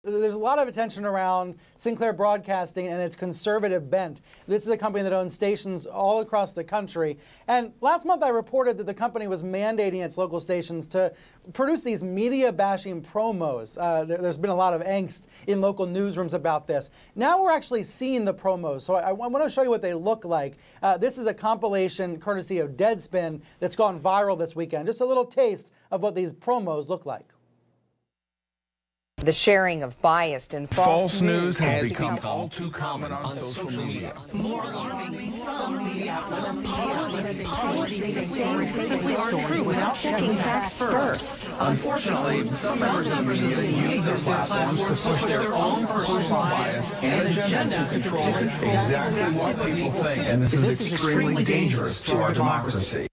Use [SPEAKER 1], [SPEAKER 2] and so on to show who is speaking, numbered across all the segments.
[SPEAKER 1] There's a lot of attention around Sinclair Broadcasting and its conservative bent. This is a company that owns stations all across the country. And last month I reported that the company was mandating its local stations to produce these media-bashing promos. There's been a lot of angst in local newsrooms about this. Now we're actually seeing the promos, so I want to show you what they look like. This is a compilation courtesy of Deadspin that's gone viral this weekend. Just a little taste of what these promos look like.
[SPEAKER 2] The sharing of biased and
[SPEAKER 3] false news has become all too common on social media.
[SPEAKER 4] More alarming, some media outlets publish things simply aren't true without checking facts first.
[SPEAKER 3] Unfortunately, some members of the media use their platforms to push their own personal bias and agenda to control exactly what people think. And this is extremely dangerous to our democracy.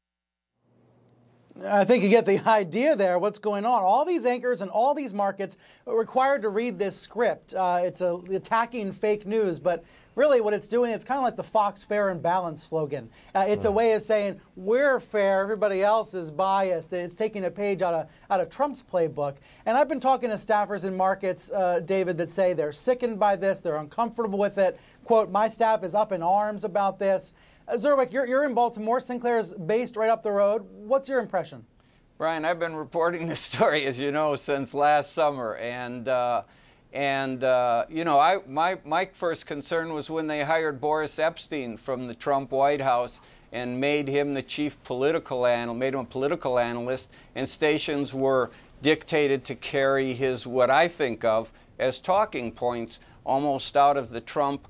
[SPEAKER 1] I think you get the idea there, what's going on. All these anchors and all these markets are required to read this script. It's attacking fake news, but really what it's doing, it's kind of like the Fox Fair and Balanced slogan. It's a way of saying, we're fair, everybody else is biased. It's taking a page out of Trump's playbook. And I've been talking to staffers in markets, David, that say they're sickened by this, they're uncomfortable with it. Quote, my staff is up in arms about this. Zerwick, you're in Baltimore. Sinclair's based right up the road. What's your impression?
[SPEAKER 5] Brian, I've been reporting this story, as you know, since last summer. And you know, my first concern was when they hired Boris Epstein from the Trump White House and made him the chief political analyst, made him a political analyst, and stations were dictated to carry his, what I think of as talking points almost out of the Trump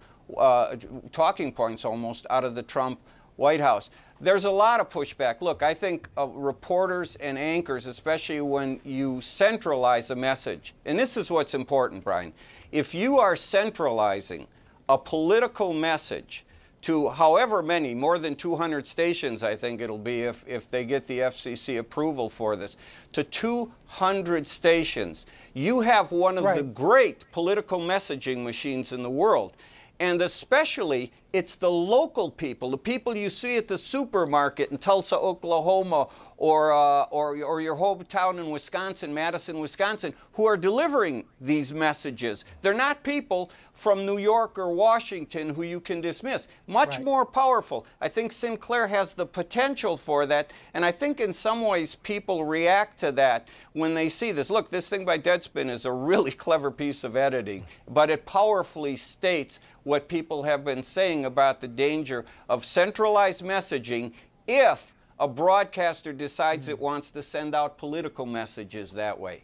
[SPEAKER 5] White House. There's a lot of pushback. Look, I think reporters and anchors, especially when you centralize a message, and this is what's important, Brian, if you are centralizing a political message to however many, more than 200 stations, I think it'll be if they get the FCC approval for this, to 200 stations, you have one of the great political messaging machines in the world. And especially, it's the local people, the people you see at the supermarket in Tulsa, Oklahoma, or your hometown in Wisconsin, Madison, Wisconsin, who are delivering these messages. They're not people from New York or Washington who you can dismiss. Much more powerful. I think Sinclair has the potential for that, and I think in some ways people react to that when they see this. Look, this thing by Deadspin is a really clever piece of editing, but it powerfully states what people have been saying about the danger of centralized messaging if a broadcaster decides it wants to send out political messages that way.